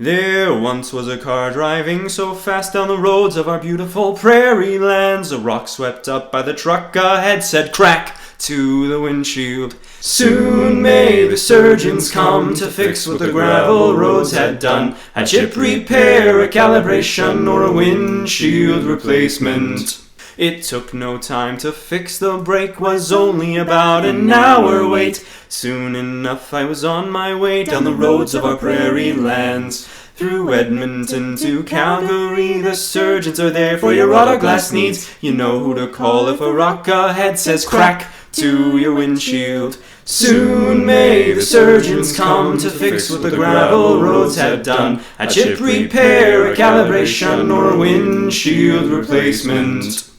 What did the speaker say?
There once was a car driving so fast down the roads of our beautiful prairie lands. A rock swept up by the truck ahead said crack to the windshield. Soon may the surgeons come to fix what the gravel roads had done. A chip repair, a calibration, or a windshield replacement. It took no time to fix, the brake was only about an hour wait. Soon enough I was on my way down the roads of our prairie lands. Through Edmonton to Calgary, the surgeons are there for your auto glass needs. You know who to call if a rock ahead says crack to your windshield. Soon may the surgeons come to fix what the gravel roads had done. A chip repair, a calibration, or a windshield replacement.